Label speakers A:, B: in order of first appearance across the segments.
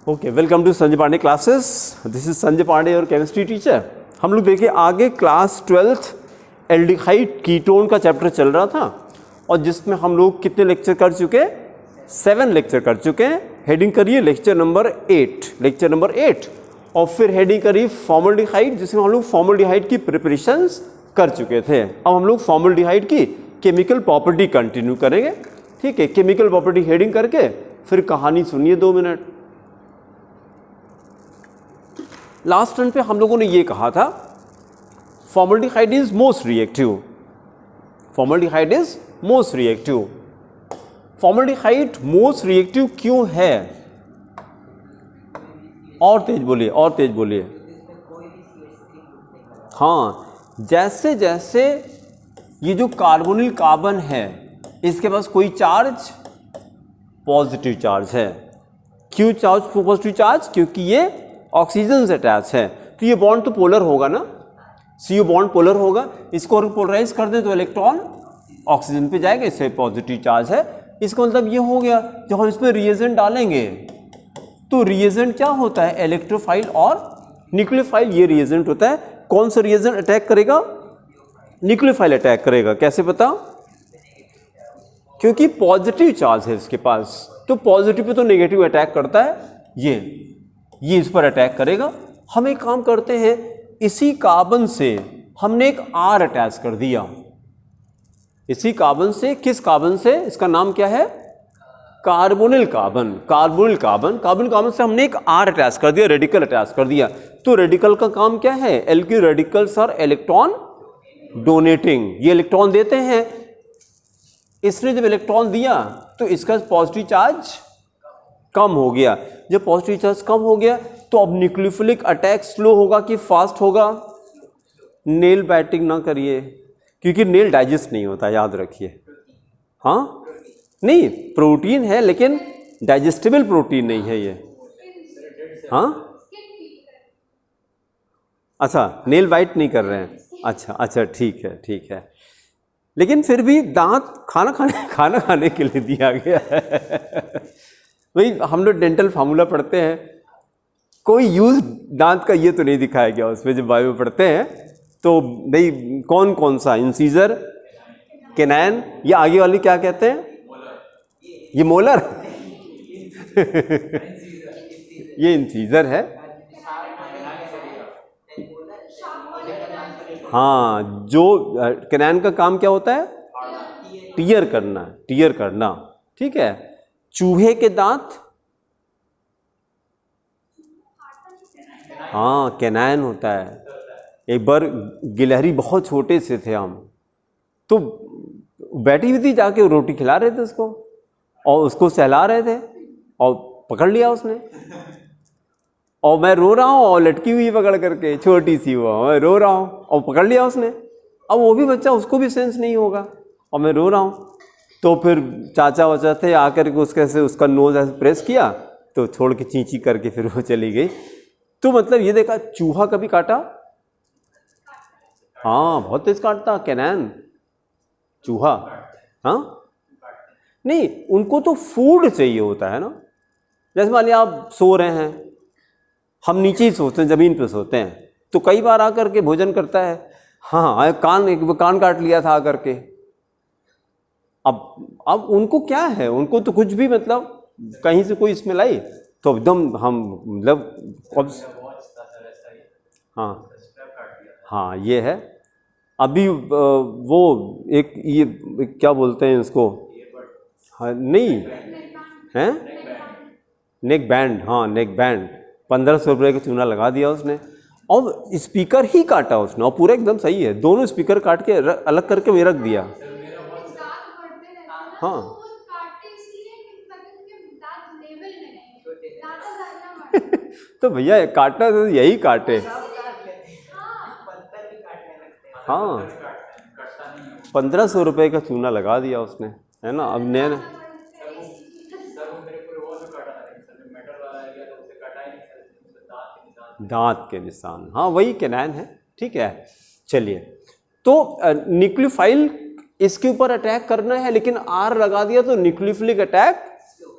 A: Okay, welcome to Sanjay Pandey classes. This is Sanjay Pandey और chemistry teacher. हम लोग देखिए आगे क्लास 12th एल्डिहाइड कीटोन का चैप्टर चल रहा था और जिसमें हम लोग कितने लेक्चर कर चुके, 7 लेक्चर कर चुके हैं। हेडिंग करिए लेक्चर नंबर 8 और फिर हेडिंग करिए फॉर्मल्डिहाइड, जिसमें हम लोग फॉर्मल्डिहाइड की प्रिपरेशंस कर चुके थे। अब हम लोग फॉर्मल्डिहाइड की केमिकल प्रॉपर्टी कंटिन्यू करेंगे। ठीक है, केमिकल प्रॉपर्टी हेडिंग करके फिर कहानी सुनिए 2 मिनट। लास्ट टर्न पे हम लोगों ने ये कहा था formaldehyde is most reactive. Formaldehyde is most reactive. Formaldehyde most reactive क्यों है? और तेज बोलिए, और तेज बोलिए। हाँ, जैसे जैसे ये जो कार्बोनिल कार्बन है इसके पास कोई चार्ज, पॉजिटिव चार्ज है। क्यों चार्ज पॉजिटिव चार्ज? क्योंकि ये ऑक्सीजन से अटैच है, तो ये बॉन्ड तो पोलर होगा ना, CO बॉन्ड पोलर होगा। इसको अगर पोलराइज कर दें तो इलेक्ट्रॉन ऑक्सीजन पे जाएगा, इससे पॉजिटिव चार्ज है। इसका मतलब ये हो गया जब हम इसमें रिएजेंट डालेंगे तो रिएजेंट क्या होता है, इलेक्ट्रोफाइल और न्यूक्लियोफाइल। ये रिएजेंट होता है। कौन सा रिएजेंट अटैक करेगा? न्यूक्लियोफाइल अटैक करेगा। कैसे पता? क्योंकि पॉजिटिव चार्ज है इसके पास, तो पॉजिटिव पे तो नेगेटिव अटैक करता है। ये इस पर अटैक करेगा। हम एक काम करते हैं, इसी कार्बन से हमने एक R अटैच कर दिया। इसी कार्बन से, किस कार्बन से? इसका नाम क्या है? Carbonyl carbon. कार्बोनिल कार्बन से हमने एक R अटैच कर दिया, रेडिकल अटैच कर दिया। तो रेडिकल का काम क्या है? Alkyl radicals are electron donating. ये इलेक्ट्रॉन देते हैं। इसने जब इलेक्ट्रॉन दिया तो इसका पॉजिटिव चार्ज कम हो गया। जब पॉजिटिव चार्ज कम हो गया तो अब न्यूक्लियोफिलिक अटैक स्लो होगा कि फास्ट होगा? नेल बाइटिंग ना करिए, क्योंकि नेल डाइजेस्ट नहीं होता, याद रखिए। हाँ, नहीं, प्रोटीन है लेकिन डाइजेस्टेबल प्रोटीन नहीं है ये। हाँ, अच्छा, नेल बाइट नहीं कर रहे हैं। अच्छा, ठीक है। लेकिन फिर भी दांत खाना खाने के लिए दिया गया है। भाई हम लोग डेंटल फार्मूला पढ़ते हैं, कोई यूज दांत का ये तो नहीं दिखाया गया उसमें। जब बायो पढ़ते हैं तो भाई कौन सा, इंसीजर, कैनाइन, या आगे वाली क्या कहते हैं? ये मोलर। ये इंसीजर है। हाँ, जो कैनाइन का काम क्या होता है? टीयर करना। ठीक है। चूहे के दांत, हाँ, कैनाइन होता है। एक बार गिलहरी, बहुत छोटे से थे हम, तो बैठी हुई थी, जाके रोटी खिला रहे थे उसको और उसको सहला रहे थे और पकड़ लिया उसने। और मैं रो रहा हूँ और लटकी हुई पकड़ करके, छोटी सी वो, मैं रो रहा हूँ और पकड़ लिया उसने। अब वो भी बच्चा, उसको भी सेंस नहीं होगा और मैं रो रहा हूँ। तो फिर चाचा वाचा थे, आकर के उसके से उसका नोज ऐसे प्रेस किया तो छोड़ के चींची करके फिर वो चली गई। तो मतलब ये देखा, चूहा कभी काटा? हाँ, बहुत तेज काटता कैनाइन, चूहा। हाँ, नहीं, उनको तो फूड चाहिए होता है ना। जैसे मान लिया आप सो रहे हैं, हम नीचे ही सोते हैं, जमीन पे सोते हैं, तो कई बार आकर के भोजन करता है। हाँ, कान काट लिया था आकर के। अब उनको क्या है, उनको तो कुछ भी, मतलब कहीं से कोई स्मेल आई तो एकदम हम, मतलब हाँ, ये है। अभी वो एक, ये क्या बोलते हैं इसको? हाँ, नहीं है, नेक बैंड। हाँ, नेक बैंड 1500 रुपये का चूना लगा दिया उसने और स्पीकर ही काटा उसने, और पूरा एकदम सही है। दोनों स्पीकर काट के अलग करके वही रख दिया। हाँ। तो भैया काटना तो यही काटे। हाँ, 1500 रुपये का चूना लगा दिया उसने, है ना। अब नया दांत के निशान, हाँ, वही कैनाइन है। ठीक है, चलिए। तो न्यूक्लियोफाइल इसके ऊपर अटैक करना है, लेकिन R लगा दिया तो न्यूक्लियोफिलिक अटैक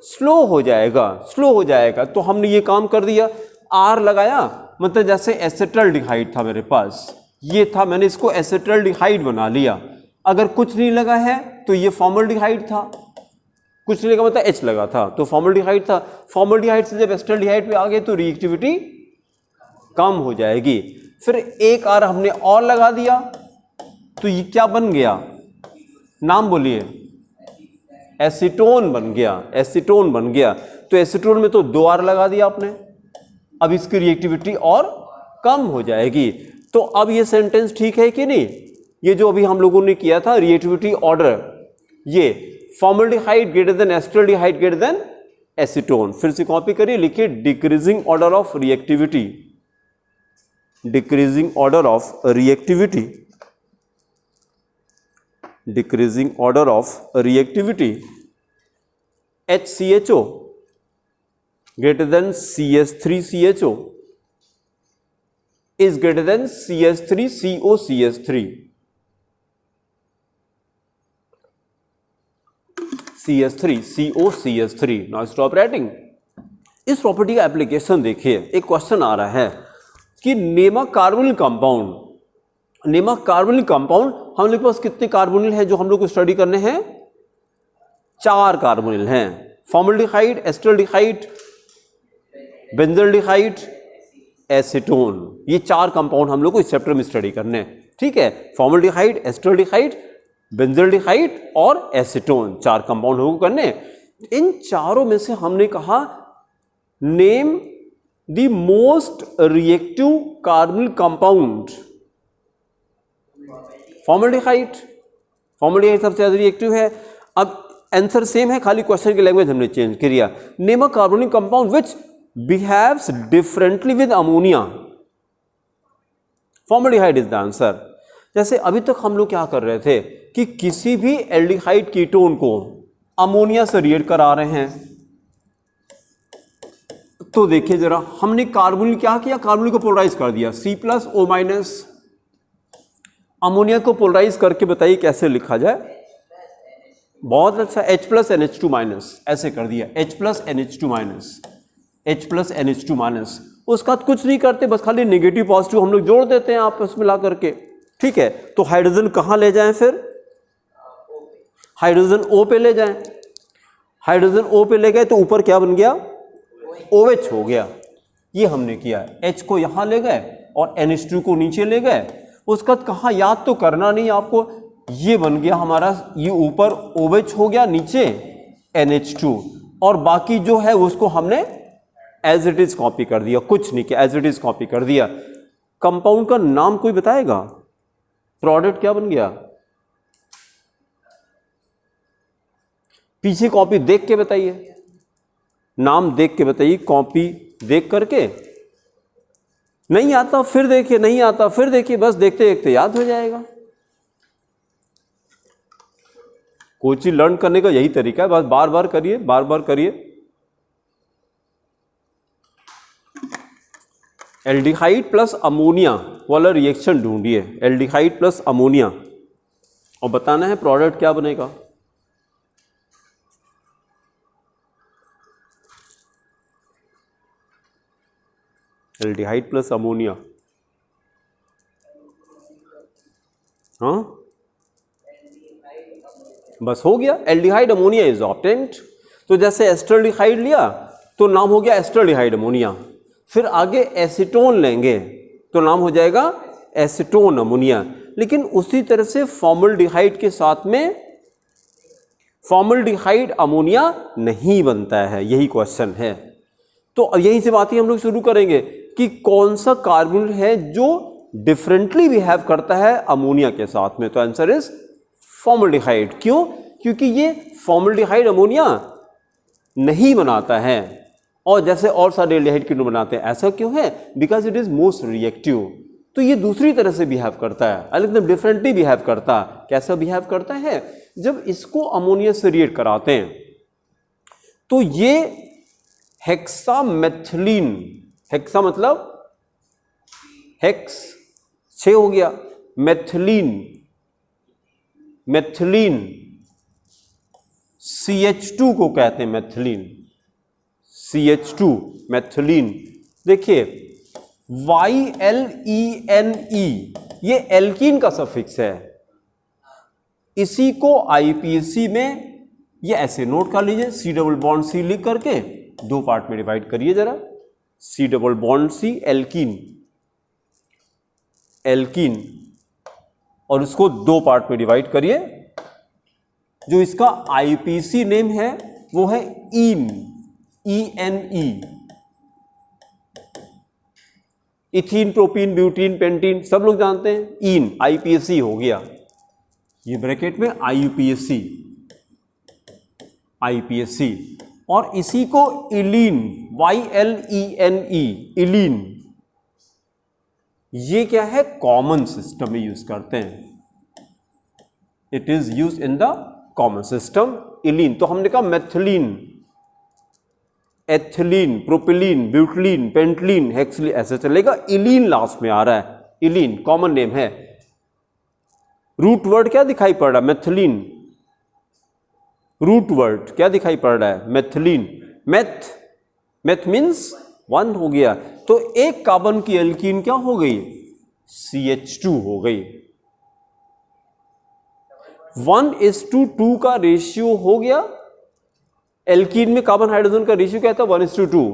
A: स्लो हो जाएगा, स्लो हो जाएगा। तो हमने ये काम कर दिया, आर लगाया, मतलब जैसे एसिटल्डिहाइड था मेरे पास, ये था, मैंने इसको एसिटल्डिहाइड बना लिया। अगर कुछ नहीं लगा है तो ये फॉर्मल्डिहाइड था, कुछ नहीं लगा मतलब एच लगा था तो फॉर्मल्डिहाइड था। फॉर्मल्डिहाइड से जब एसिटल्डिहाइड पे आ गए तो रिएक्टिविटी कम हो जाएगी। फिर एक आर हमने और लगा दिया तो ये क्या बन गया, नाम बोलिए, एसीटोन बन गया, एसीटोन बन गया। तो एसीटोन में तो 2 आर लगा दिया आपने, अब इसकी रिएक्टिविटी और कम हो जाएगी। तो अब ये सेंटेंस ठीक है कि नहीं? ये जो अभी हम लोगों ने किया था रिएक्टिविटी ऑर्डर, ये formaldehyde greater than acetaldehyde greater than acetone, फिर से कॉपी करिए, लिखिए decreasing order of reactivity, decreasing order of reactivity, decreasing order of reactivity, HCHO greater than CH3CHO is greater than CH3COCH3, CH3COCH3। Now stop writing। इस property का application देखिए, एक question आ रहा है कि नेम अ कार्बोनिल कंपाउंड, नेम अ carbonyl compound, हम लोग के पास कितने कार्बोनिल हैं जो हम लोग को स्टडी करने हैं? 4 कार्बोनिल हैं, फॉर्मल्डिहाइड, एसिटल्डिहाइड, बेंजल्डिहाइड, एसीटोन, ये 4 कंपाउंड हम लोग को इस चैप्टर में स्टडी करने हैं। ठीक है, फॉर्मल्डिहाइड, एसिटल्डिहाइड, बेंजल्डिहाइड और एसीटोन, 4 कंपाउंड हम लोग को करने। इन चारों में से हमने कहा name the most reactive carbonyl compound, formaldehyde, formaldehyde सबसे ज्यादा रिएक्टिव है। अब आंसर सेम है, खाली क्वेश्चन की लैंग्वेज हमने चेंज किया। Name a carbonyl compound which behaves differently with ammonia, formaldehyde is the answer. जैसे अभी तक हम लोग क्या कर रहे थे कि किसी भी एल्डिहाइड कीटोन को अमोनिया से रिएक्ट करा रहे हैं। तो देखिए जरा, हमने कार्बोनिल क्या किया, कार्बोनिल को पोलराइज कर दिया, C+O-, अमोनिया को पोलराइज करके बताइए कैसे लिखा जाए। बहुत अच्छा, H+NH2-, ऐसे कर दिया, H+NH2-, H+NH2-। उसका बाद कुछ नहीं करते, बस खाली नेगेटिव पॉजिटिव हम लोग जोड़ देते हैं आपस में ला करके। ठीक है, तो हाइड्रोजन कहाँ ले जाएं? फिर हाइड्रोजन O पे ले जाएं, हाइड्रोजन O पे ले गए तो ऊपर क्या बन गया? OH हो गया। ये हमने किया, H को यहां ले गए और NH2 को नीचे ले गए। उसका कहाँ, याद तो करना नहीं आपको, ये बन गया हमारा, ये ऊपर OH हो गया, नीचे NH2, और बाकी जो है उसको हमने एज इट इज कॉपी कर दिया, कुछ नहीं किया, एज इट इज कॉपी कर दिया। कंपाउंड का नाम कोई बताएगा? प्रोडक्ट क्या बन गया? पीछे कॉपी देख के बताइए, नाम देख के बताइए, कॉपी देख करके। नहीं आता फिर देखिए, नहीं आता फिर देखिए, बस देखते देखते याद हो जाएगा। कोई चीज लर्न करने का यही तरीका है, बस बार बार करिए, बार बार करिए। एल्डिहाइड प्लस अमोनिया वाला रिएक्शन ढूंढिए, एल्डिहाइड प्लस अमोनिया, और बताना है प्रोडक्ट क्या बनेगा। एल्डिहाइड प्लस अमोनिया, हाँ बस हो गया, एल्डिहाइड अमोनिया इज ऑब्टेन्ड। तो जैसे एस्टल्डिहाइड लिया तो नाम हो गया एस्टल्डिहाइड अमोनिया, फिर आगे एसीटोन लेंगे तो नाम हो जाएगा एसीटोन अमोनिया। लेकिन उसी तरह से फॉर्मल्डिहाइड के साथ में फॉर्मल्डिहाइड अमोनिया नहीं बनता है, यही क्वेश्चन है। तो यहीं से बातें हम लोग शुरू करेंगे कि कौन सा कार्बोनिल है जो डिफरेंटली बिहेव करता है अमोनिया के साथ में। तो आंसर इज फॉर्मल्डिहाइड। क्यों? क्योंकि ये फॉर्मल्डिहाइड अमोनिया नहीं बनाता है, और जैसे और सारे एल्डिहाइड कीटोन बनाते हैं। ऐसा क्यों है? Because it is most reactive. तो ये दूसरी तरह से बिहेव करता है, एकदम डिफरेंटली बिहेव करता है। कैसा बिहेव करता है? जब इसको अमोनिया से रिएक्ट कराते हैं तो ये हेक्सामेथिलीन, हेक्सा मतलब हेक्स 6 हो गया, मेथिलीन, मेथिलीन CH2 को कहते हैं मैथिलीन, CH2 मैथिलीन। देखिए YLENE ये एल्कीन का सफिक्स है, इसी को IPAC में ये ऐसे नोट कर लीजिए, C डबल बॉन्ड C लिख करके दो पार्ट में डिवाइड करिए जरा, C double bond C alkene, alkene, और इसको दो पार्ट में डिवाइड करिए। जो इसका IPAC नेम है वो है ene, ENE, ethene, propene, butene, pentene सब लोग जानते हैं, ईन IPAC हो गया, ये ब्रैकेट में IUPAC, IPAC, और इसी को इलीन, YLENE, इलीन, ये क्या है कॉमन सिस्टम में यूज करते हैं, it is use in the common system, इलीन। तो हमने कहा मैथिलीन, एथिलीन, प्रोपिलीन, ब्यूटलीन, पेंटलीन, हेक्सलीन, ऐसे चलेगा, इलीन लास्ट में आ रहा है, इलीन कॉमन नेम है। रूट वर्ड क्या दिखाई पड़ रहा है, मैथिलीन, रूट वर्ड क्या दिखाई पड़ रहा है, methylene, meth, meth means one हो गया, तो एक कार्बन की एल्कीन क्या हो गई, CH2 हो गई। 1:2 का रेशियो हो गया, एल्कीन में कार्बन हाइड्रोजन का रेशियो क्या था, 1:2।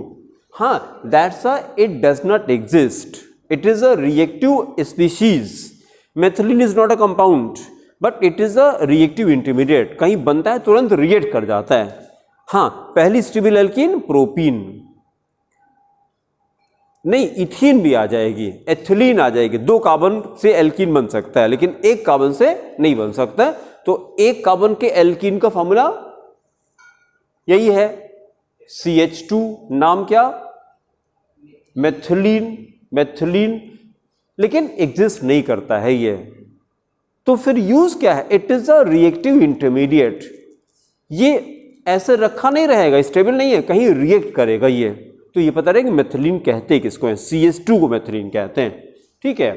A: हाँ, that's it does not exist, it is a reactive species, मैथिलीन is not a compound but it is a reactive intermediate, कहीं बनता है तुरंत रिएक्ट कर जाता है। हाँ, पहली स्टेबल एल्कीन प्रोपीन, नहीं इथीन भी आ जाएगी, एथिलीन आ जाएगी, दो कार्बन से एल्कीन बन सकता है लेकिन एक कार्बन से नहीं बन सकता है, तो एक कार्बन के एल्कीन का फॉर्मूला यही है, CH2, नाम क्या, मैथिलीन, मैथिलीन, लेकिन एग्जिस्ट नहीं करता है ये, तो फिर यूज क्या है, it is a reactive intermediate, ये ऐसे रखा नहीं रहेगा, स्टेबल नहीं है, कहीं रिएक्ट करेगा ये, तो ये पता रहेगा मैथिलीन कहते हैं किसको है, CH2 को मैथिलीन कहते हैं। ठीक है,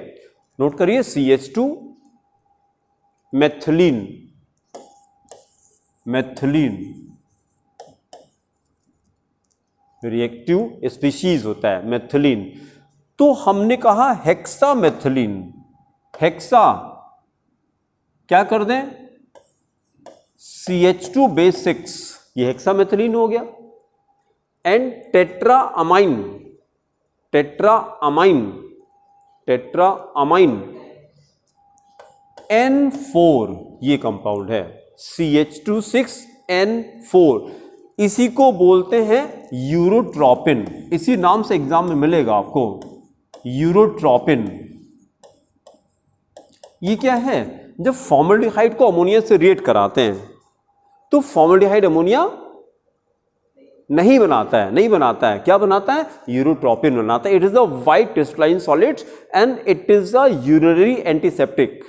A: नोट करिए CH2 मैथिलीन, मैथिलीन रिएक्टिव स्पीशीज होता है मैथिलीन। तो हमने कहा हेक्सा मैथिलीन, हेक्सा क्या कर दें, CH2 बेस 6, ये हेक्सा मैथिलीन हो गया, and tetra amine, tetra amine, tetra amine N4 ये कंपाउंड है, CH2 6N4, इसी को बोलते हैं यूरोट्रोपिन, इसी नाम से एग्जाम में मिलेगा आपको, यूरोट्रोपिन। ये क्या है, जब फॉर्मल्डिहाइड को अमोनिया से रिएक्ट कराते हैं तो फॉर्मल्डिहाइड अमोनिया नहीं बनाता है, नहीं बनाता है, क्या बनाता है, यूरोट्रोपिन बनाता है। It is a white crystalline solid and it is a urinary antiseptic,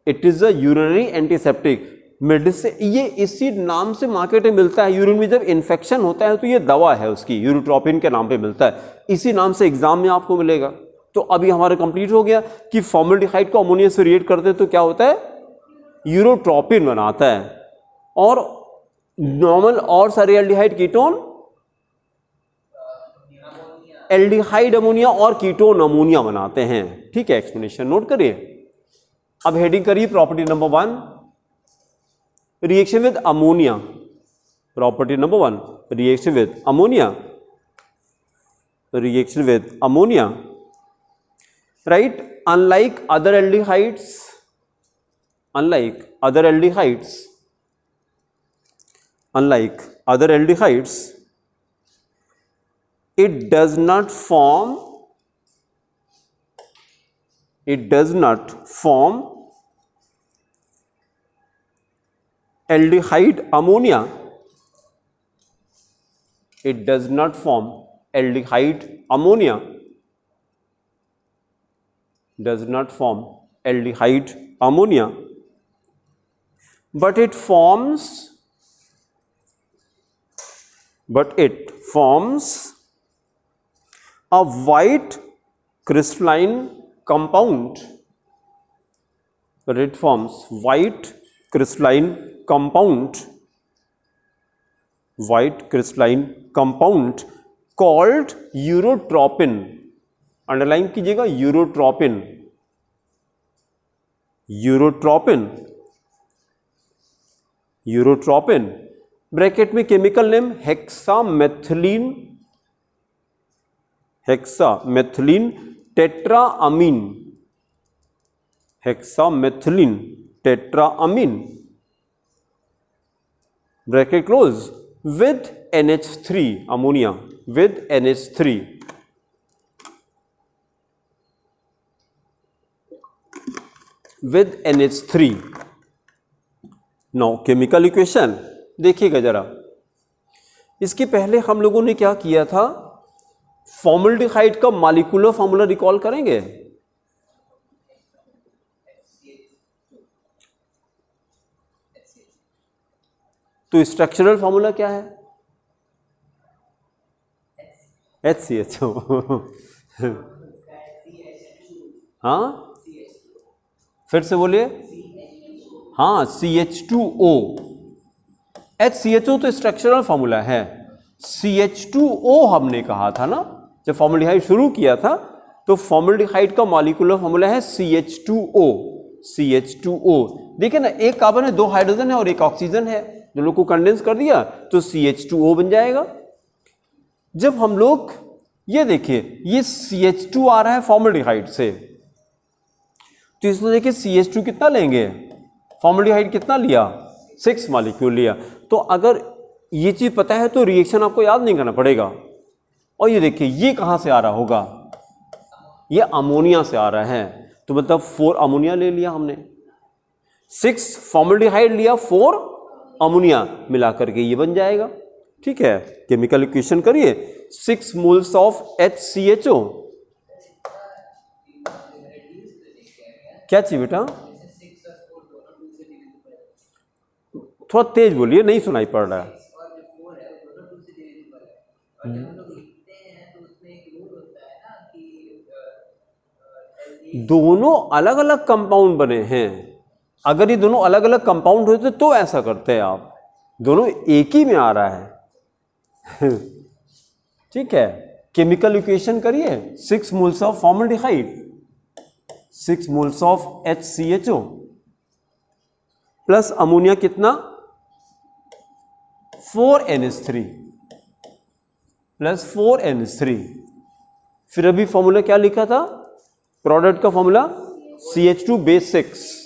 A: it is a urinary antiseptic medicine, ये इसी नाम से मार्केट में मिलता है, यूरिन में जब इन्फेक्शन होता है तो ये दवा है उसकी, यूरोट्रोपिन के नाम पे मिलता है, इसी नाम से एग्जाम में आपको मिलेगा। तो अभी हमारा कंप्लीट हो गया कि फॉर्मल्डिहाइड को अमोनिया से रिएक्ट करते हैं तो क्या होता है, यूरोट्रोपिन बनाता है, और नॉर्मल और सारे एल्डिहाइड कीटोन, एल्डिहाइड अमोनिया और कीटोन अमोनिया बनाते हैं। ठीक है, एक्सप्लेनेशन नोट करिए। अब हेडिंग करिए property number 1, reaction with ammonia, property number 1, reaction with ammonia, reaction with ammonia, right, unlike other aldehydes, unlike other aldehydes, unlike other aldehydes, it does not form aldehyde ammonia, it does not form aldehyde ammonia, does not form aldehyde ammonia, but it forms a white crystalline compound, but it forms white crystalline compound white crystalline compound called urotropine. Underline कीजिएगा, urotropine, urotropine, urotropine. Bracket में chemical name hexamethylene, hexamethylene tetraamine, hexamethylene tetraamine, bracket close, with NH3 ammonia, with NH3, with NH3। Now chemical equation देखिएगा जरा। इसके पहले हम लोगों ने क्या किया था, फॉर्मल्डिहाइड का मॉलिक्यूलर फॉर्मूला रिकॉल करेंगे? तो स्ट्रक्चरल फॉर्मूला क्या है? HCHO। हाँ, फिर से बोलिए। हाँ, CH2O। HCHO तो स्ट्रक्चरल फॉर्मूला है। CH2O हमने कहा था ना, जब फॉर्मल्डिहाइड शुरू किया था तो फॉर्मल्डिहाइड का मॉलिक्यूलर फॉर्मूला है CH2O, CH2O। देखिए ना, एक कार्बन है, 2 हाइड्रोजन है और 1 ऑक्सीजन है, दोनों को कंडेंस कर दिया तो CH2O बन जाएगा। जब हम लोग ये देखिए, ये CH2 आ रहा है फॉर्मल्डिहाइड से, तो इसमें देखिए CH2 कितना लेंगे, फॉर्मल्डिहाइड कितना लिया, 6 मॉलिक्यूल लिया। तो अगर ये चीज पता है तो रिएक्शन आपको याद नहीं करना पड़ेगा। और ये देखिए, ये कहां से आ रहा होगा, ये अमोनिया से आ रहा है, तो मतलब 4 अमोनिया ले लिया हमने, 6 फॉर्मल्डिहाइड लिया, 4 अमोनिया, मिला करके ये बन जाएगा। ठीक है, केमिकल इक्वेशन करिए, 6 मोल्स ऑफ HCHO। क्या चाहिए बेटा, थोड़ा तेज बोलिए, नहीं सुनाई पड़ रहा है। दोनों अलग अलग कंपाउंड बने हैं। अगर ये दोनों अलग अलग कंपाउंड होते तो ऐसा करते हैं आप, दोनों एक ही में आ रहा है। ठीक है, केमिकल इक्वेशन करिए, 6 moles of formaldehyde, 6 moles of HCHO plus ammonia कितना, 4NH3 प्लस 4NH3। फिर अभी फॉर्मूला क्या लिखा था, प्रोडक्ट का फॉर्मूला CH2 बेस 6,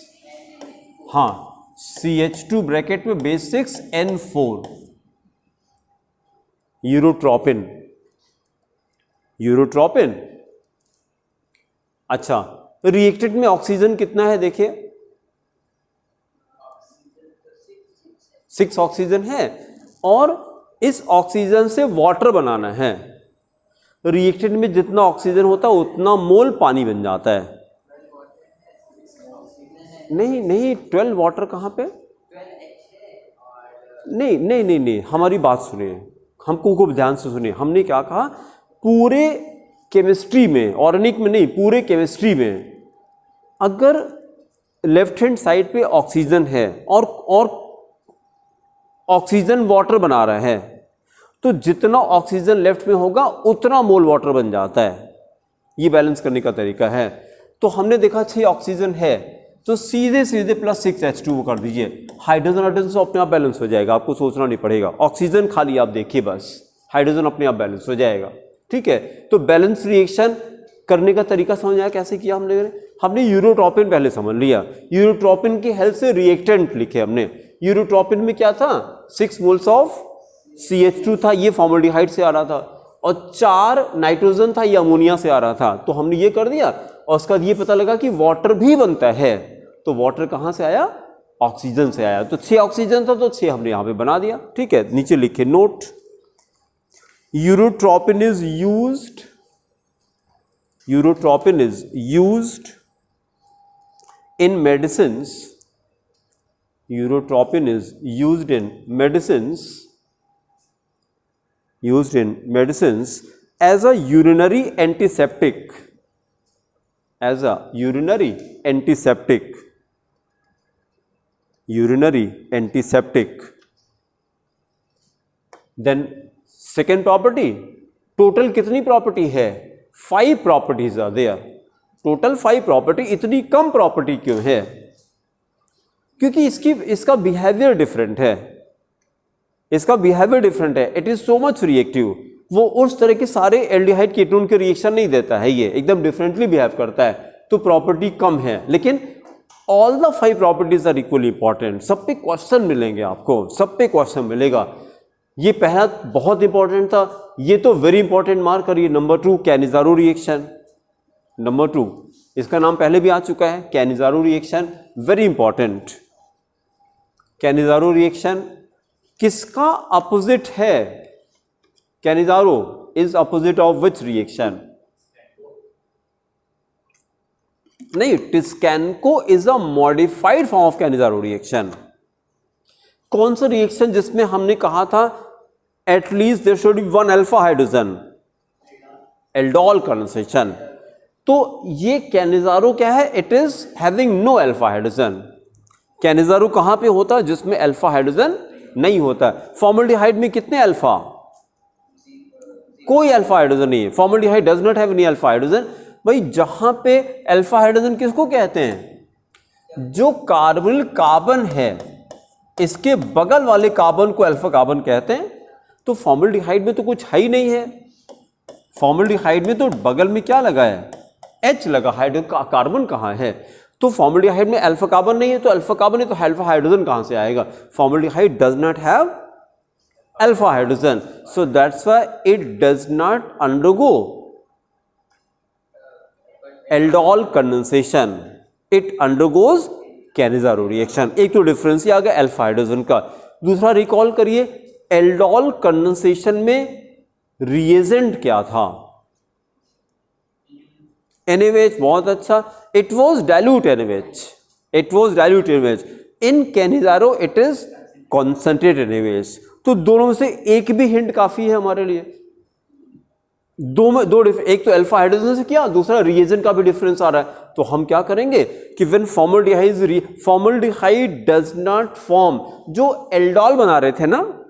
A: हाँ CH2 ब्रैकेट में बेस 6 N4, यूरोट्रोपिन, यूरोट्रोपिन। अच्छा, रिएक्टेंट में ऑक्सीजन कितना है देखिए, 6 ऑक्सीजन है, और इस ऑक्सीजन से वाटर बनाना है। रिएक्टेंट में जितना ऑक्सीजन होता है उतना मोल पानी बन जाता है। नहीं नहीं, 12 वाटर कहाँ पे, नहीं नहीं नहीं नहीं, हमारी बात सुनिए, हमको खूब ध्यान से सुनिए। हमने क्या कहा, पूरे केमिस्ट्री में, ऑर्गेनिक में नहीं, पूरे केमिस्ट्री में अगर लेफ्ट हैंड साइड पे ऑक्सीजन है और ऑक्सीजन वाटर बना रहा है, तो जितना ऑक्सीजन लेफ्ट में होगा उतना मोल वाटर बन जाता है। ये बैलेंस करने का तरीका है। तो हमने देखा 6 ऑक्सीजन है, तो सीधे सीधे प्लस 6 H2O कर दीजिए, हाइड्रोजन हाइड्रोजन से अपने आप बैलेंस हो जाएगा, आपको सोचना नहीं पड़ेगा। ऑक्सीजन खाली आप देखिए बस, हाइड्रोजन अपने आप बैलेंस हो जाएगा। ठीक है, तो बैलेंस रिएक्शन करने का तरीका समझ आया कैसे किया हमने यूरोट्रोपिन पहले समझ लिया, यूरोट्रोपिन की हेल्प से रिएक्टेंट लिखे हमने। यूरोट्रोपिन में क्या था, 6 मोल्स ऑफ CH2 था, ये फॉर्मल्डिहाइड से आ रहा था, और 4 नाइट्रोजन था, ये अमोनिया से आ रहा था। तो हमने ये कर दिया, और उसका ये पता लगा कि वाटर भी बनता है, तो वाटर कहां से आया, ऑक्सीजन से आया। तो 6 ऑक्सीजन था, तो 6 हमने यहां पे बना दिया। ठीक है, नीचे लिखे note, urotropine is used, urotropine is used in medicines, urotropine is used in medicines, as a urinary antiseptic, as a urinary antiseptic, urinary antiseptic। Then second property, total कितनी प्रॉपर्टी है? 5 properties are there, total 5 property. इतनी कम property क्यों है? क्योंकि इसका behaviour different है, इसका बिहेवियर डिफरेंट है। It is so much reactive, वो उस तरह के सारे एल्डिहाइड कीटोन के रिएक्शन नहीं देता है, ये एकदम डिफरेंटली बिहेव करता है, तो प्रॉपर्टी कम है। लेकिन all the 5 properties are equally important. सब पे क्वेश्चन मिलेंगे आपको, सब पे क्वेश्चन मिलेगा। ये पहला बहुत इंपॉर्टेंट था, ये तो वेरी इंपॉर्टेंट मार्क करिए। नंबर 2 कैनिज़ारो रिएक्शन, नंबर 2 इसका नाम पहले भी आ चुका है, Cannizzaro reaction, very important. Cannizzaro reaction किसका अपोजिट है? Cannizzaro is opposite of which reaction? नहीं, Tishchenko is a modified form of Cannizzaro reaction. कौन सा रिएक्शन जिसमें हमने कहा था at least there should be 1 alpha hydrogen? Aldol condensation. तो ये कैनिज़ारो क्या है? It is having no alpha hydrogen. Cannizzaro कहां पे होता है? जिसमें अल्फा हाइड्रोजन नहीं होता। फॉर्मल्डिहाइड में कितने अल्फा? कोई अल्फा हाइड्रोजन नहीं है। Formaldehyde does not have any alpha hydrogen. भाई जहां पे अल्फा हाइड्रोजन किसको कहते हैं? जो कार्बोनिल कार्बन है इसके बगल वाले कार्बन को अल्फा कार्बन कहते हैं। तो फॉर्मल्डिहाइड में तो कुछ है ही नहीं है। फॉर्मल्डिहाइड में तो बगल में क्या लगा है? H लगा, हाइड्रोजन कार्बन कहाँ है? तो फॉर्मल्डिहाइड में अल्फा कार्बन नहीं है, तो अल्फा कार्बन है तो अल्फा हाइड्रोजन कहां से आएगा? Formaldehyde does not have alpha hydrogen, so that's why it does not undergo aldol condensation, it undergoes Cannizzaro reaction. एक तो डिफरेंस ही आ गया अल्फा हाइड्रोजन का। दूसरा रिकॉल करिए, एल्डोल कंडेंसेशन में रिएजेंट क्या था? NaOH, बहुत अच्छा। It was dilute NaOH, it was dilute NaOH। In Cannizzaro it is concentrated NaOH। तो दोनों में से एक भी हिंट काफी है हमारे लिए। दो में दो एक तो अल्फा हाइड्रोजन से किया, दूसरा रिएजेंट का भी डिफरेंस आ रहा है। तो हम क्या करेंगे कि when formaldehyde does not form, जो एल्डोल बना रहे थे ना,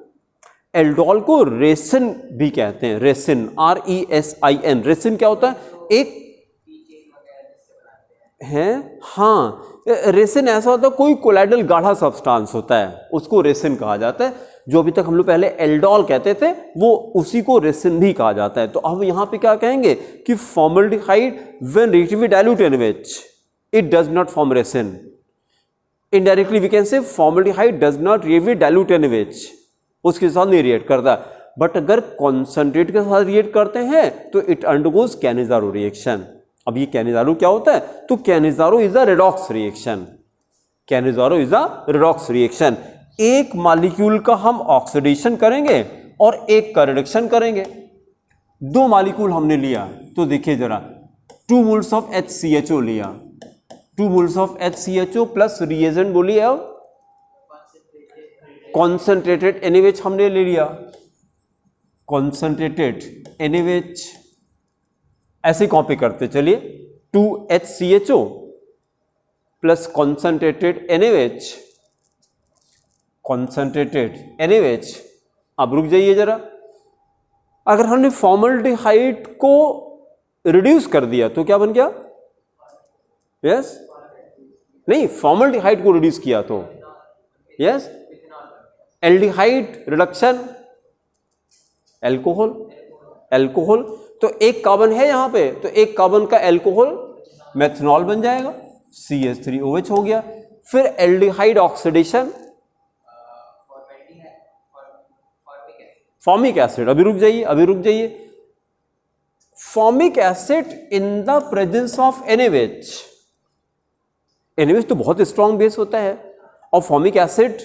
A: एल्डोल को रेसिन भी कहते हैं, रेसिन, RESIN। रेसिन क्या होता है? एक है, हाँ, रेसिन ऐसा होता है, कोई कोलाइडल गाढ़ा सब्सटेंस होता है, उसको रेसिन कहा जाता है। जो अभी तक हम लोग पहले एल्डोल कहते थे वो उसी को रेसिन भी कहा जाता है। तो अब यहां पे क्या कहेंगे कि formaldehyde when reactively dilute NaOH it does not form resin. Indirectly we can say formaldehyde does not reactively dilute NaOH, उसके साथ नहीं रिएक्ट करता। बट अगर कॉन्सेंट्रेट के साथ रिएक्ट करते हैं तो इट अंडरगोज कैनिज़ारो रिएक्शन। अब ये कैनिज़ारो क्या होता है? तो Cannizzaro is a redox reaction, Cannizzaro is a redox reaction. एक मॉलिक्यूल का हम ऑक्सीडेशन करेंगे और एक का रिडक्शन करेंगे। 2 मॉलिक्यूल हमने लिया, तो देखिए जरा, 2 मोल्स ऑफ HCHO लिया, 2 moles of HCHO plus reagent बोलिए अब कॉन्सेंट्रेटेड NaOH हमने ले लिया, कॉन्सेंट्रेटेड NaOH। ऐसे कॉपी करते चलिए, 2HCHO plus concentrated NaOH, concentrated NaOH। अब रुक जाइए जरा, अगर हमने फॉर्मल्डिहाइड को रिड्यूस कर दिया तो क्या बन गया? यस, नहीं, फॉर्मल्डिहाइड को रिड्यूस किया तो yes, aldehyde reduction, alcohol, alcohol. तो एक कार्बन है यहां पे, तो एक कार्बन का एल्कोहल मेथनॉल बन जाएगा, CH3OH हो गया। फिर एल्डिहाइड ऑक्सीडेशन, फॉर्मिक एसिड। अभी रुक जाइए, अभी रुक जाइए। Formic acid in the presence of NaOH, NaOH तो बहुत स्ट्रॉन्ग बेस होता है और फॉर्मिक एसिड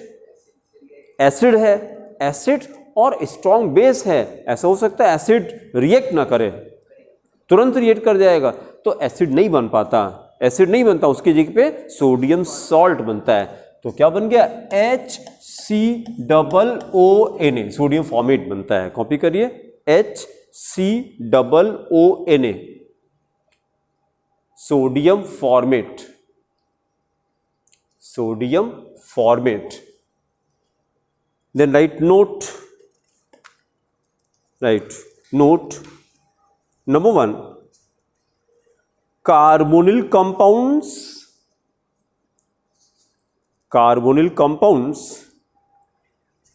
A: एसिड है, एसिड और स्ट्रॉन्ग बेस है। ऐसा हो सकता है एसिड रिएक्ट ना करे, तुरंत रिएक्ट कर जाएगा, तो एसिड नहीं बन पाता, एसिड नहीं बनता, उसकी जगह पे सोडियम सॉल्ट बनता है। तो क्या बन गया? HCOONA, सोडियम फॉर्मेट बनता है। कॉपी करिए, HCOONA, sodium formate, sodium formate. Then write note, write, note number 1, carbonyl compounds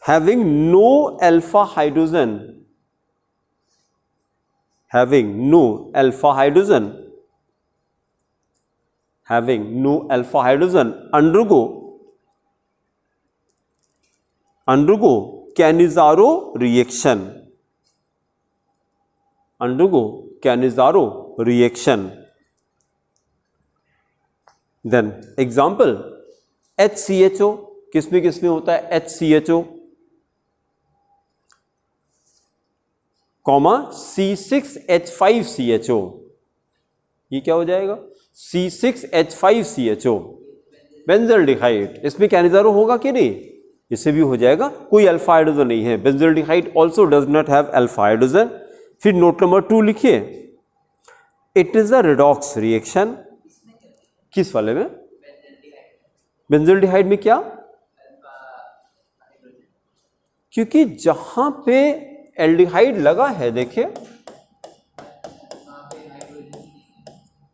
A: having no alpha hydrogen, undergo Cannizzaro reaction. Then example, HCHO किसमें होता है? HCHO, C6H5CHO, ये क्या हो जाएगा? C6H5CHO, benzaldehyde. इसमें कैनिज़ारो होगा कि नहीं? इससे भी हो जाएगा, कोई अल्फा हाइड्रोजन नहीं है। Benzaldehyde also does not have alpha hydrogen. फिर नोट नंबर 2 लिखिए, it is a redox reaction. किस वाले में? बेंजल्डिहाइड में क्या? क्योंकि जहां पे एल्डिहाइड लगा है, देखिए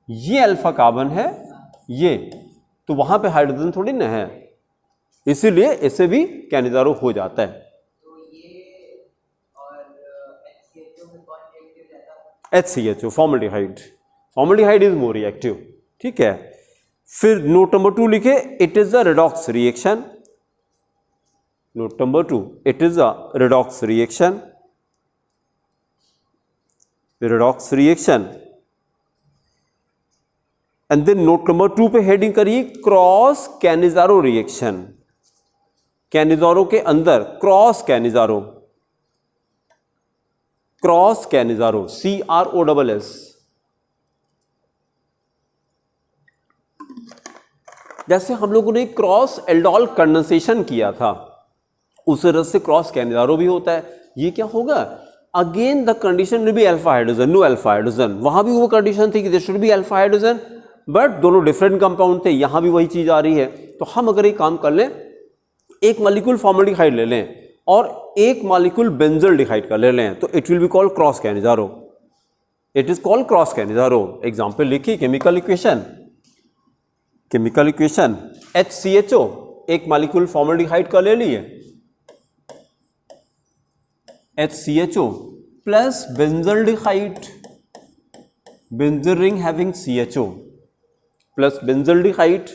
A: ये अल्फा कार्बन है, ये तो वहां पे हाइड्रोजन थोड़ी ना है, इसीलिए इससे भी कैनिज़ारो हो जाता है। HCHO, formaldehyde is more reactive, ठीक है। फिर नोट नंबर 2 लिखे, it is a redox reaction. Note number 2, it is a redox reaction, and then note number 2 पे हेडिंग करिए क्रॉस कैनिज़ारो रिएक्शन। कैनिज़ारो के अंदर क्रॉस कैनिज़ारो, CROSS। जैसे हम लोगों ने क्रॉस एल्डोल कंडेंसेशन किया था, उस तरह से क्रॉस कैनिज़ारो भी होता है। ये क्या होगा? Again the condition will be alpha hydrogen, no alpha hydrogen. वहां भी वो कंडीशन थी कि there should be alpha hydrogen, but दोनों डिफरेंट कंपाउंड थे। यहां भी वही चीज आ रही है। तो हम अगर एक काम कर लें, एक मॉलिक्यूल फॉर्मल्डिहाइड ले लें और एक मॉलिक्यूल बेंजल्डिहाइड का ले लें, तो it will be called cross Cannizzaro. It is called cross Cannizzaro. Example लिखिए, केमिकल इक्वेशन HCHO, एक मॉलिक्यूल फॉर्मल्डिहाइड का ले लिए, HCHO plus benzaldehyde, benzene ring having CHO plus benzaldehyde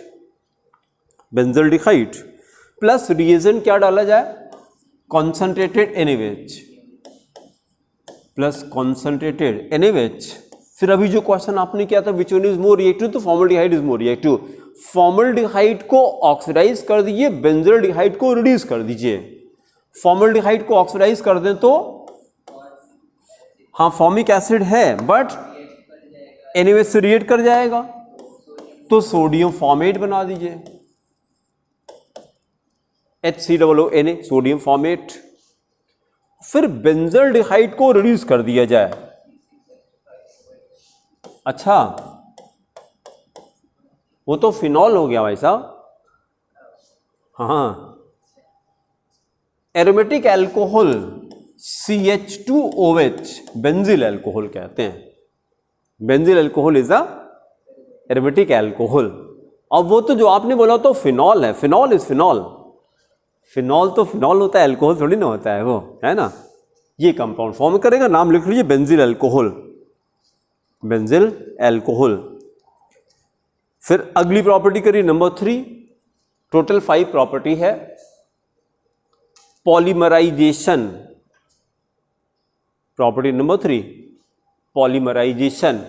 A: plus reagent क्या डाला जाए? Concentrated NaOH plus concentrated NaOH। फिर अभी जो क्वेश्चन आपने किया था, which one is more reactive, तो formaldehyde is more reactive. Formaldehyde को ऑक्सीडाइज कर दीजिए, बेंजल्डिहाइड को रिड्यूस कर दीजिए। फॉर्मल्डिहाइड को ऑक्सीडाइज कर दें तो हाँ फॉर्मिक एसिड है, बट NaOH से रिएक्ट कर जाएगा, तो सोडियम फॉर्मेट बना दीजिए, HCOONA, सोडियम फॉर्मेट। फिर बेंजल्डिहाइड को रिड्यूस कर दिया जाए। अच्छा, वो तो फिनॉल हो गया भाई साहब। हाँ, aromatic alcohol CH2OH benzyl alcohol कहते हैं। Benzyl alcohol is a aromatic alcohol. अब वो तो जो आपने बोला तो फिनॉल है, फिनॉल इज फिनॉल। फिनॉल तो फिनॉल होता है, अल्कोहल थोड़ी ना होता है, वो है ना। ये कंपाउंड फॉर्म करेगा, नाम लिख लीजिए बेंजिल अल्कोहल, बेंजिल अल्कोहल। फिर अगली प्रॉपर्टी करिए नंबर 3, टोटल 5 प्रॉपर्टी है। Polymerisation, property number 3, polymerisation.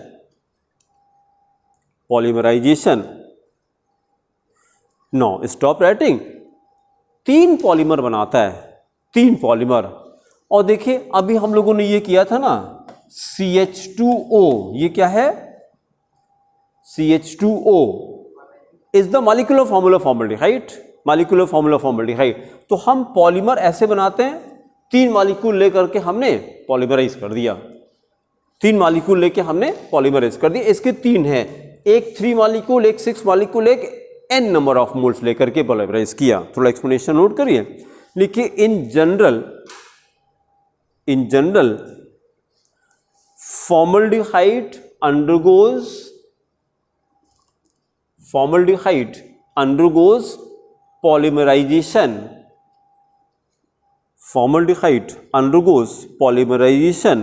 A: No stop writing. 3 polymer बनाता है, 3 पॉलीमर। और देखिए अभी हम लोगों ने ये किया था ना, CH2O, ये क्या है? CH2O is the molecular formula formaldehyde, molecular formula formaldehyde. तो हम पॉलीमर ऐसे बनाते हैं, 3 मॉलिक्यूल लेकर के हमने पॉलीमराइज कर दिया, 3 मॉलिक्यूल लेके हमने पॉलीमराइज कर दिया। इसके 3 हैं, एक 3 मॉलिक्यूल, एक 6 मॉलिक्यूल, एक n नंबर ऑफ मोल्स लेकर के पॉलीमराइज किया। थोड़ा एक्सप्लेनेशन नोट करिए, लिखिए इन in general, formaldehyde undergoes polymerization. Formaldehyde undergoes polymerization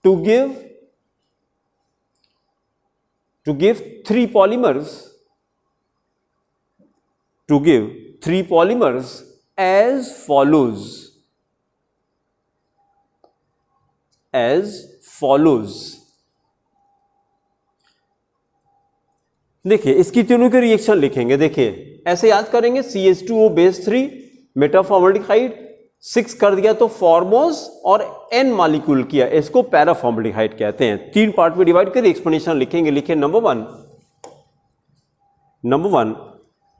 A: to give three polymers. To give three polymers as follows. देखिए इसकी तीनों के रिएक्शन लिखेंगे। देखिए ऐसे याद करेंगे, CH2O बेस 3 मेटाफॉर्मल्डिहाइड 6 कर दिया तो फॉर्मोस और N मॉलिक्यूल किया, इसको पैराफॉर्मल्डिहाइड कहते हैं। 3 पार्ट में डिवाइड कर एक्सप्लेनेशन लिखेंगे। लिखे number one,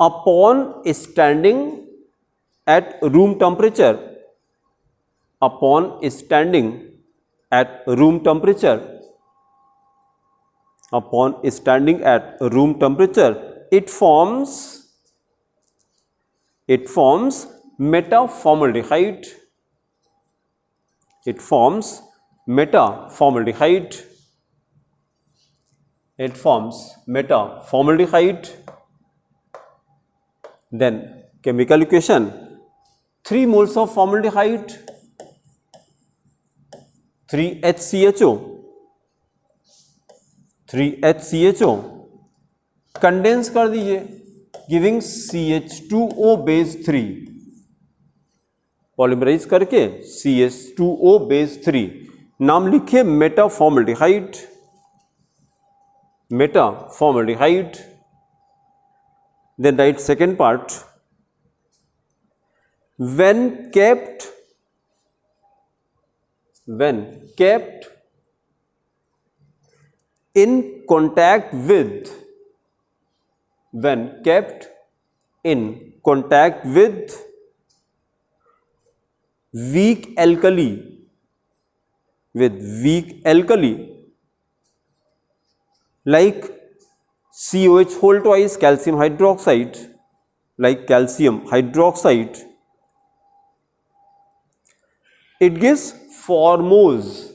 A: upon standing at room temperature, it forms metaformaldehyde. Then chemical equation, 3 moles of formaldehyde, 3HCHO condense कर दीजिए, गिविंग CH2O बेस 3, पॉलीमराइज करके CH2O बेस 3, नाम लिखिए मेटाफॉर्मल्डिहाइड। Then write second part, when kept in contact with weak alkali, like COH whole twice calcium hydroxide, it gives formose,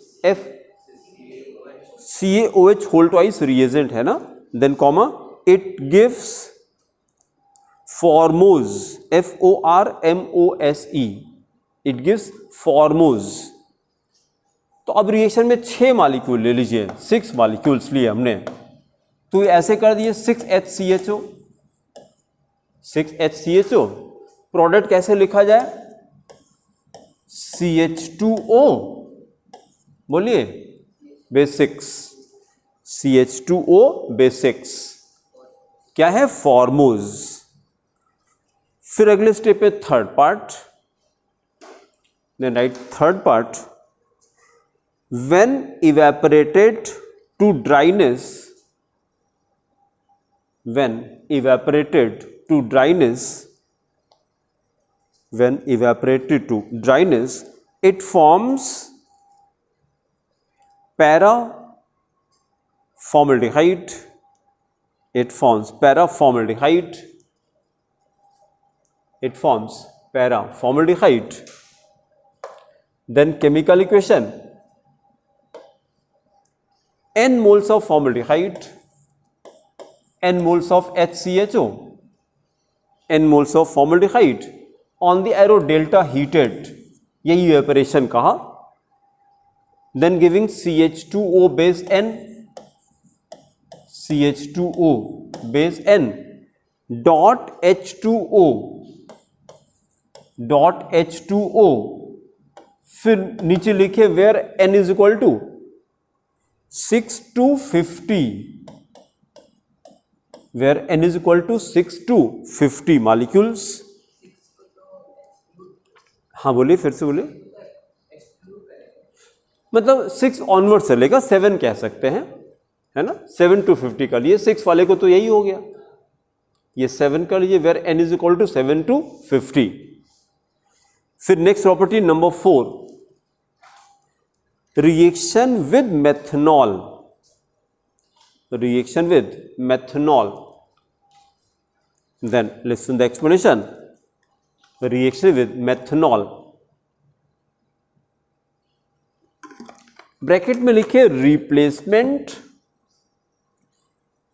A: CaOH whole twice reagent है ना, then comma it gives formose, FORMOSE, it gives formose। तो अब reaction में 6 molecule ले लीजिए, 6 molecules लिए हमने, तो ऐसे कर दिए 6HCHO। प्रोडक्ट कैसे लिखा जाए, CH2O बोलिए बेस 6, CH2O बेस 6 क्या है, फॉर्मोज। फिर अगले स्टेप पे third part, then write third part, when evaporated to dryness, it forms paraformaldehyde, then chemical equation, N moles of formaldehyde, N moles of HCHO, N moles of formaldehyde on the arrow delta heated, यही evaporation कहा, then giving CH2O base N, dot H2O, फिर नीचे लिखे where N is equal to 6 to 50, where N is equal to 6 to 50 molecules। हाँ बोलिए, फिर से बोलिए, मतलब 6 ऑनवर्ड से लेगा 7 कह सकते हैं, है ना, 7 to 50 का लिए, 6 वाले को तो यही हो गया, ये 7 का लीजिए, where N is equal to 7 to 50। फिर next property number 4, reaction with methanol, then listen the explanation, reaction with methanol, bracket में लिखे replacement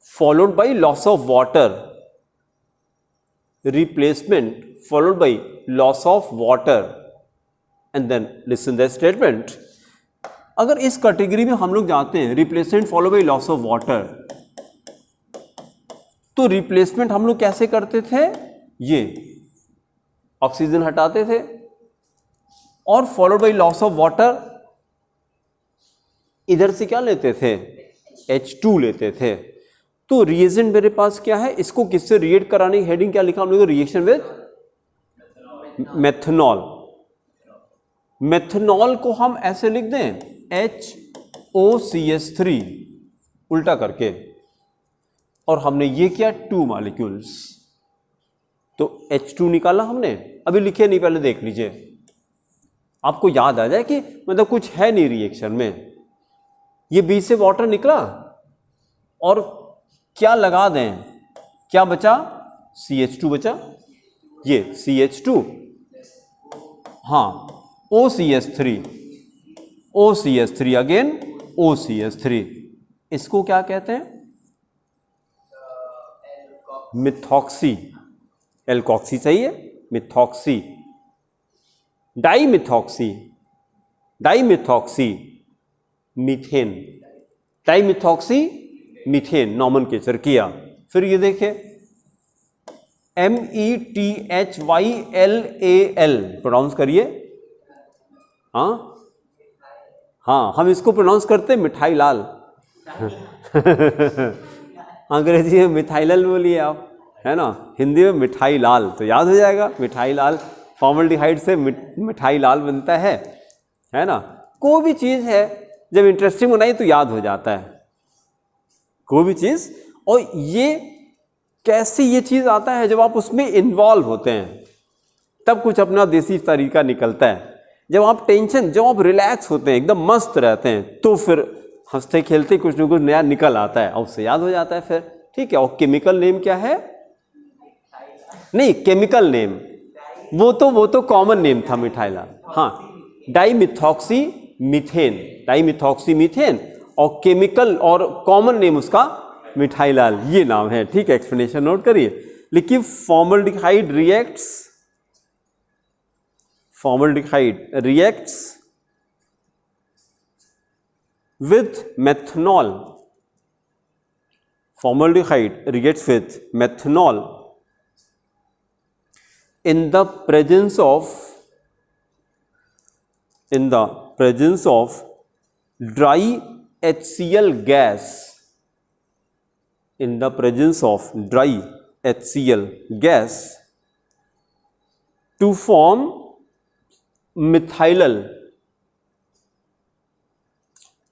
A: followed by loss of water, replacement followed by loss of water and then listen the statement. अगर इस category में हम लोग जाते हैं replacement follow by loss of water, तो रिप्लेसमेंट हम लोग कैसे करते थे, ये ऑक्सीजन हटाते थे और followed by loss of water इधर से क्या लेते थे, H2 लेते थे। तो रिएजेंट मेरे पास क्या है, इसको किससे रिएक्ट कराने की हेडिंग क्या लिखा हम लोग, रिएक्शन विद मेथनॉल। मेथनॉल को हम ऐसे लिख दें HOCH3 उल्टा करके, और हमने ये किया 2 मॉलिक्यूल्स, तो H2 निकाला हमने। अभी लिखे नहीं, पहले देख लीजिए, आपको याद आ जाए कि मतलब कुछ है नहीं रिएक्शन में। ये B से वाटर निकला और क्या लगा दें, क्या बचा, CH2 बचा, ये CH2, हाँ OCH3, OCH3 अगेन OCH3, इसको क्या कहते हैं, मिथॉक्सी, एल्कोक्सी चाहिए, मिथॉक्सी, डाईमिथॉक्सी, डाईमिथॉक्सी मीथेन, डाईमिथॉक्सी मीथेन नॉमेनक्लेचर किया। फिर ये देखें METHYLAL प्रोनाउंस करिए, हाँ हाँ, हम इसको प्रोनाउंस करते हैं मिठाई लाल अंग्रेजी में मिथाइलल बोलिए आप, है ना, हिंदी में मिठाई लाल, तो याद हो जाएगा मिठाई लाल, फॉर्मल्डिहाइड से मिठाई लाल बनता है ना। कोई भी चीज़ है जब इंटरेस्टिंग बनाई तो याद हो जाता है कोई भी चीज़। और ये कैसे ये चीज़ आता है, जब आप उसमें इन्वॉल्व होते हैं तब कुछ अपना देसी तरीका निकलता है। जब आप टेंशन, जब आप रिलैक्स होते हैं, एकदम मस्त रहते हैं, तो फिर हंसते खेलते कुछ न कुछ नया निकल आता है और उससे याद हो जाता है फिर, ठीक है। और केमिकल नेम क्या है, नहीं केमिकल नेम, वो तो कॉमन नेम था मिठाइला, हाँ डाईमिथॉक्सी मीथेन, डाईमिथॉक्सी मीथेन, और केमिकल और कॉमन नेम उसका मिठाइलाल, ये नाम है, ठीक है। एक्सप्लेनेशन नोट करिए, लिखिए formaldehyde reacts, formaldehyde reacts with methanol, formaldehyde reacts with methanol in the presence of dry HCl gas, in the presence of dry HCl gas to form methylal,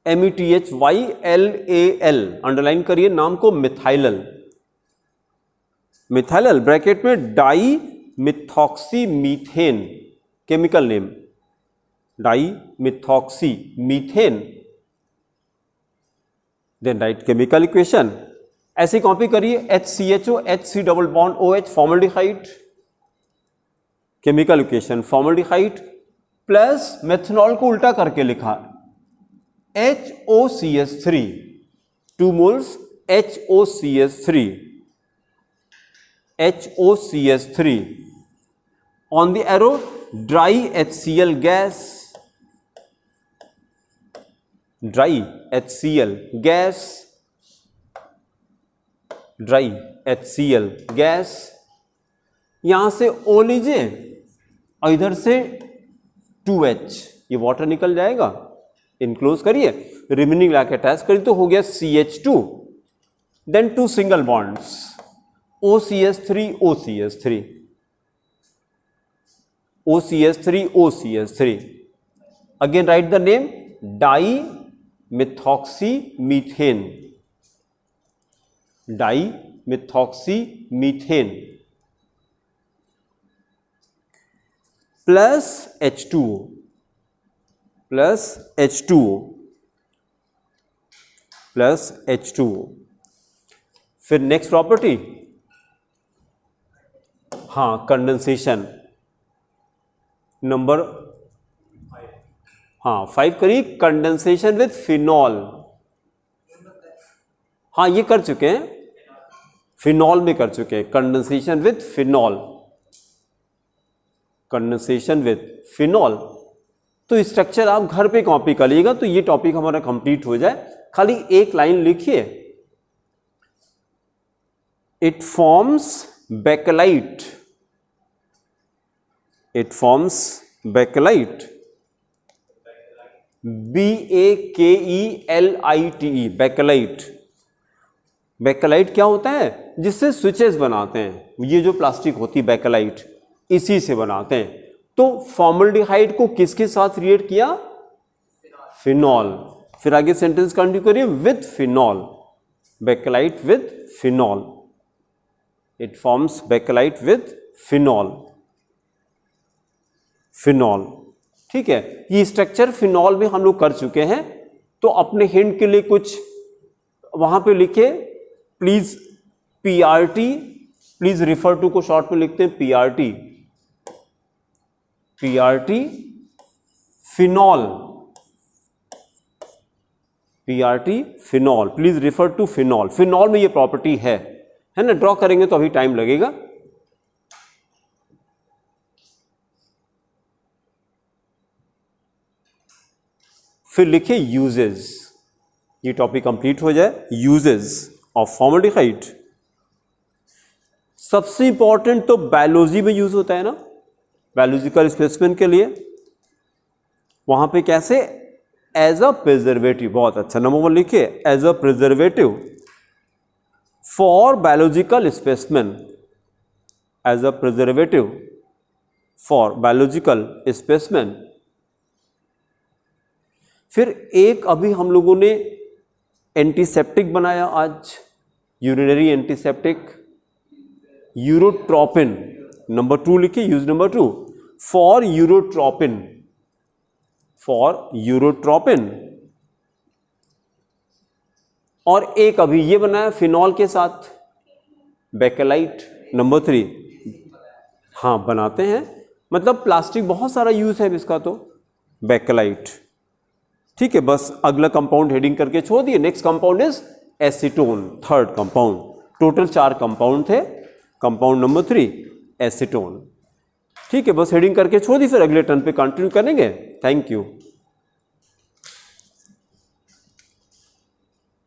A: METHYLAL, underline करिए नाम को, methylal, methylal bracket में di methoxy methane, chemical name di methoxy methane, then write chemical equation, ऐसे copy करिए HCHO HC double bond OH formaldehyde, chemical equation formaldehyde plus methanol को उल्टा करके लिखा HOCH3, 2 moles HOCH3, HOCH3 on the arrow dry HCl gas, dry HCl gas, dry HCl gas, यहां से O लीजिए और इधर से 2H, ये वाटर निकल जाएगा, इनक्लोज करिए, रिमेनिंग लाके अटैच करिए, तो हो गया CH2, then 2 single bonds OCH3 OCH3 OCH3 OCH3, again write the name di methoxy methane, di methoxy methane plus H2O, plus H2O, plus H2O। फिर नेक्स्ट प्रॉपर्टी, हाँ कंडेंसेशन, नंबर हाँ 5 करिए, कंडेंसेशन विद फिनॉल, हाँ ये कर चुके हैं, phenol में कर चुके हैं, condensation with phenol, condensation with phenol. तो स्ट्रक्चर आप घर पे कॉपी कर लीजिएगा, तो ये टॉपिक हमारा कंप्लीट हो जाए। खाली एक लाइन लिखिए, it forms bakelite, it forms bakelite, BAKELITE, bakelite. Bakelite क्या होता है? जिससे स्विचेस बनाते हैं, ये जो प्लास्टिक होती है बेकेलाइट, इसी से बनाते हैं। तो फॉर्मल्डिहाइड को किसके साथ रिएक्ट किया? फिनॉल। फिर आगे सेंटेंस कंटिन्यू करिए, with phenol, bakelite with phenol, it forms bakelite with phenol, phenol. ठीक है, ये स्ट्रक्चर फिनॉल में हम लोग कर चुके हैं। तो अपने हिंट के लिए कुछ वहां पे लिखे, please PRT, please refer to को शॉर्ट में लिखते हैं PRT, PRT phenol, PRT phenol, please refer to phenol. Phenol में ये प्रॉपर्टी है ना, ड्रॉ करेंगे तो अभी टाइम लगेगा। फिर लिखिए यूजेस, ये टॉपिक कंप्लीट हो जाए। यूजेस ऑफ फॉर्मल्डिहाइड, सबसे इंपॉर्टेंट तो बायोलॉजी में यूज होता है ना, बायोलॉजिकल स्पेसिमेन के लिए। वहां पे कैसे? एज अ प्रिजर्वेटिव, बहुत अच्छा, नंबर 1 लिखिए, as a preservative for biological specimen, as a preservative for biological specimen. फिर एक अभी हम लोगों ने एंटीसेप्टिक बनाया आज, यूरिनरी एंटीसेप्टिक, यूरोट्रोपिन। नंबर 2 लिखिए, use number 2 for urotropine, for urotropine. और एक अभी ये बनाया फिनॉल के साथ, बेकेलाइट। नंबर 3, हाँ बनाते हैं, मतलब प्लास्टिक बहुत सारा यूज है इसका, तो बेकेलाइट। ठीक है, बस अगला कंपाउंड हेडिंग करके छोड़ दिए। Next compound is acetone, third compound. Total 4 compound थे, कंपाउंड नंबर 3 एसीटोन। ठीक है, बस हेडिंग करके छोड़ दी, फिर अगले टर्न पे कंटिन्यू करेंगे। Thank you.